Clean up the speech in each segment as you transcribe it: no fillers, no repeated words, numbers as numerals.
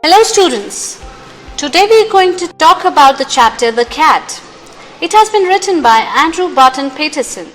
Hello students, today we are going to talk about the chapter The Cat. It has been written by Andrew Barton Paterson.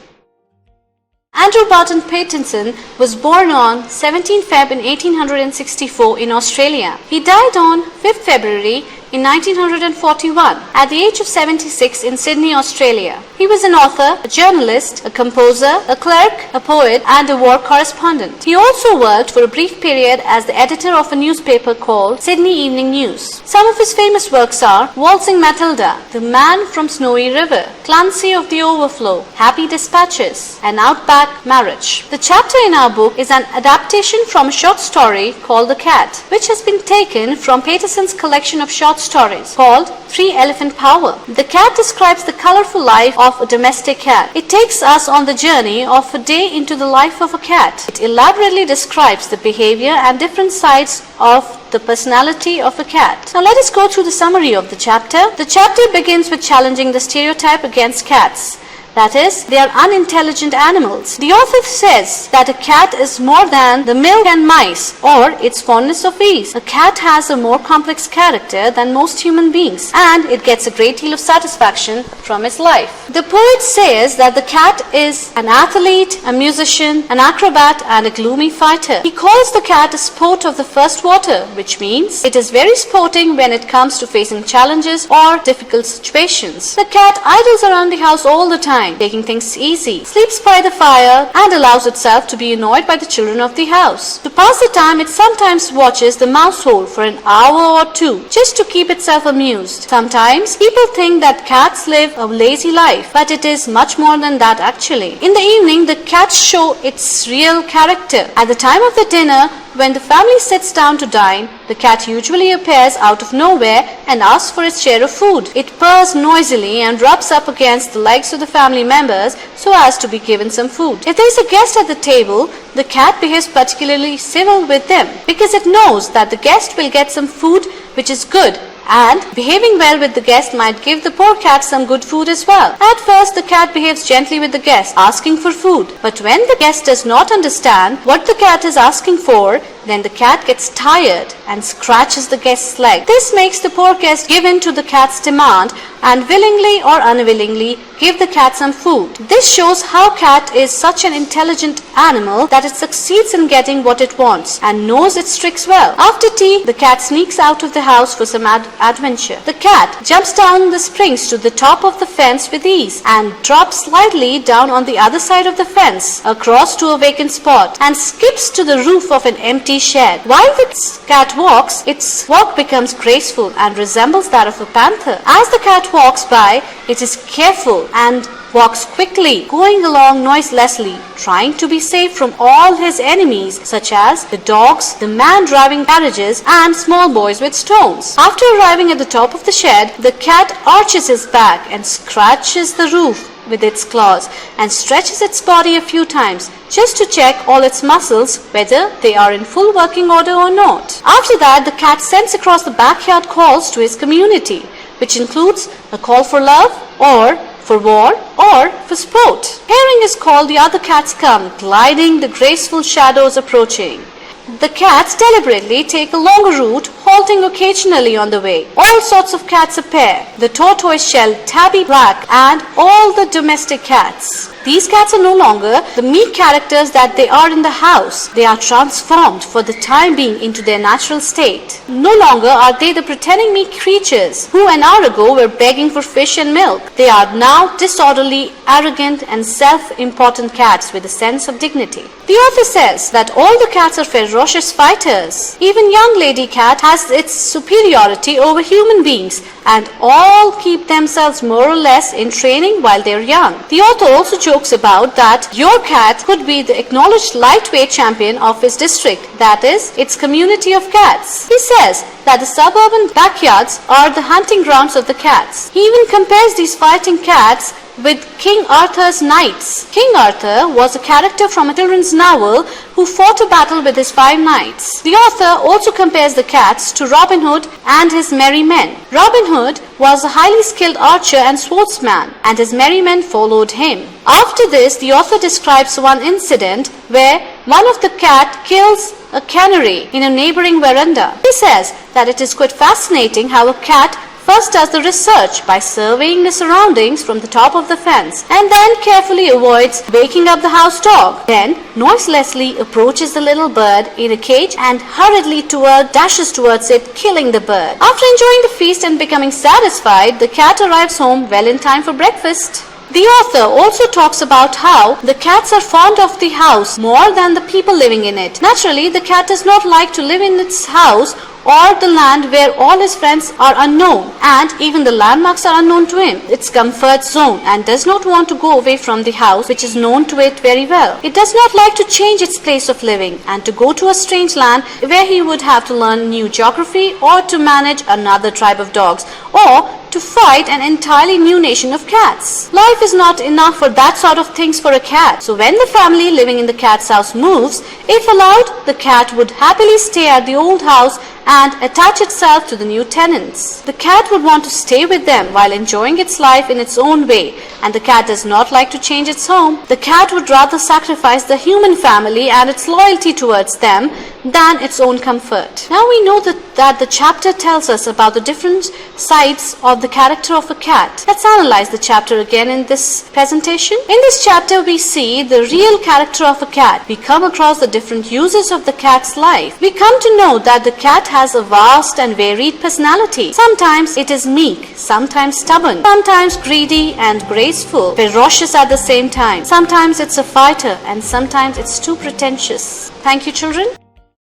Andrew Barton Paterson was born on 17 Feb in 1864 in Australia. He died on 5th February in 1941 at the age of 76 in Sydney, Australia. He was an author, a journalist, a composer, a clerk, a poet and a war correspondent. He also worked for a brief period as the editor of a newspaper called Sydney Evening News. Some of his famous works are Waltzing Matilda, The Man from Snowy River, Clancy of the Overflow, Happy Dispatches and Outback Marriage. The chapter in our book is an adaptation from a short story called The Cat, which has been taken from Paterson's collection of short stories called Three Elephant Power. The Cat describes the colorful life of a domestic cat. It takes us on the journey of a day into the life of a cat. It elaborately describes the behavior and different sides of the personality of a cat. Now let us go through the summary of the chapter. The chapter begins with challenging the stereotype against cats. That is, they are unintelligent animals. The author says that a cat is more than the milk and mice or its fondness of ease. A cat has a more complex character than most human beings and it gets a great deal of satisfaction from its life. The poet says that the cat is an athlete, a musician, an acrobat and a gloomy fighter. He calls the cat a sport of the first water, which means it is very sporting when it comes to facing challenges or difficult situations. The cat idles around the house all the time, taking things easy, sleeps by the fire and allows itself to be annoyed by the children of the house. To pass the time, it sometimes watches the mouse hole for an hour or two just to keep itself amused. Sometimes people think that cats live a lazy life, but it is much more than that actually. In the evening, the cats show its real character. At the time of the dinner, when the family sits down to dine, the cat usually appears out of nowhere and asks for its share of food. It purrs noisily and rubs up against the legs of the family members so as to be given some food. If there is a guest at the table, the cat behaves particularly civil with them because it knows that the guest will get some food which is good, and behaving well with the guest might give the poor cat some good food as well. At first, the cat behaves gently with the guest, asking for food. But when the guest does not understand what the cat is asking for, then the cat gets tired and scratches the guest's leg. This makes the poor guest give in to the cat's demand and willingly or unwillingly give the cat some food. This shows how cat is such an intelligent animal that it succeeds in getting what it wants and knows its tricks well. After tea, the cat sneaks out of the house for some adventure. The cat jumps down the springs to the top of the fence with ease and drops slightly down on the other side of the fence across to a vacant spot and skips to the roof of an empty shed. While the cat walks, its walk becomes graceful and resembles that of a panther. As the cat walks by, it is careful and walks quickly, going along noiselessly, trying to be safe from all his enemies such as the dogs, the man driving carriages and small boys with stones. After arriving at the top of the shed, the cat arches its back and scratches the roof with its claws and stretches its body a few times just to check all its muscles whether they are in full working order or not. After that, the cat sends across the backyard calls to his community, which includes a call for love or for war or for sport. Hearing his call, the other cats come, gliding the graceful shadows approaching. The cats deliberately take a longer route, halting occasionally on the way. All sorts of cats appear, the tortoise-shell, tabby black and all the domestic cats. These cats are no longer the meek characters that they are in the house. They are transformed for the time being into their natural state. No longer are they the pretending meek creatures who an hour ago were begging for fish and milk. They are now disorderly, arrogant and self-important cats with a sense of dignity. The author says that all the cats are ferocious fighters. Even young lady cat has its superiority over human beings and all keep themselves more or less in training while they are young. The author also jokes about that your cat could be the acknowledged lightweight champion of his district, that is, its community of cats. He says that the suburban backyards are the hunting grounds of the cats. He even compares these fighting cats with King Arthur's knights. King Arthur was a character from a children's novel who fought a battle with his 5 knights. The author also compares the cats to Robin Hood and his merry men. Robin Hood was a highly skilled archer and swordsman, and his merry men followed him. After this, the author describes one incident where one of the cat kills a canary in a neighboring veranda. He says that it is quite fascinating how a cat first does the research by surveying the surroundings from the top of the fence and then carefully avoids waking up the house dog. Then noiselessly approaches the little bird in a cage and hurriedly dashes towards it, killing the bird. After enjoying the feast and becoming satisfied, the cat arrives home well in time for breakfast. The author also talks about how the cats are fond of the house more than the people living in it. Naturally, the cat does not like to live in its house or the land where all his friends are unknown and even the landmarks are unknown to him, its comfort zone, and does not want to go away from the house which is known to it very well. It does not like to change its place of living and to go to a strange land where he would have to learn new geography or to manage another tribe of dogs or to fight an entirely new nation of cats. Life is not enough for that sort of things for a cat. So when the family living in the cat's house moves, if allowed, the cat would happily stay at the old house and attach itself to the new tenants. The cat would want to stay with them while enjoying its life in its own way, and the cat does not like to change its home. The cat would rather sacrifice the human family and its loyalty towards them than its own comfort. Now we know that the chapter tells us about the different sides of the character of a cat. Let's analyze the chapter again in this presentation. In this chapter we see the real character of a cat. We come across the different uses of the cat's life. We come to know that the cat has a vast and varied personality. Sometimes it is meek, sometimes stubborn, sometimes greedy and graceful, ferocious at the same time. Sometimes it's a fighter and sometimes it's too pretentious. Thank you, children.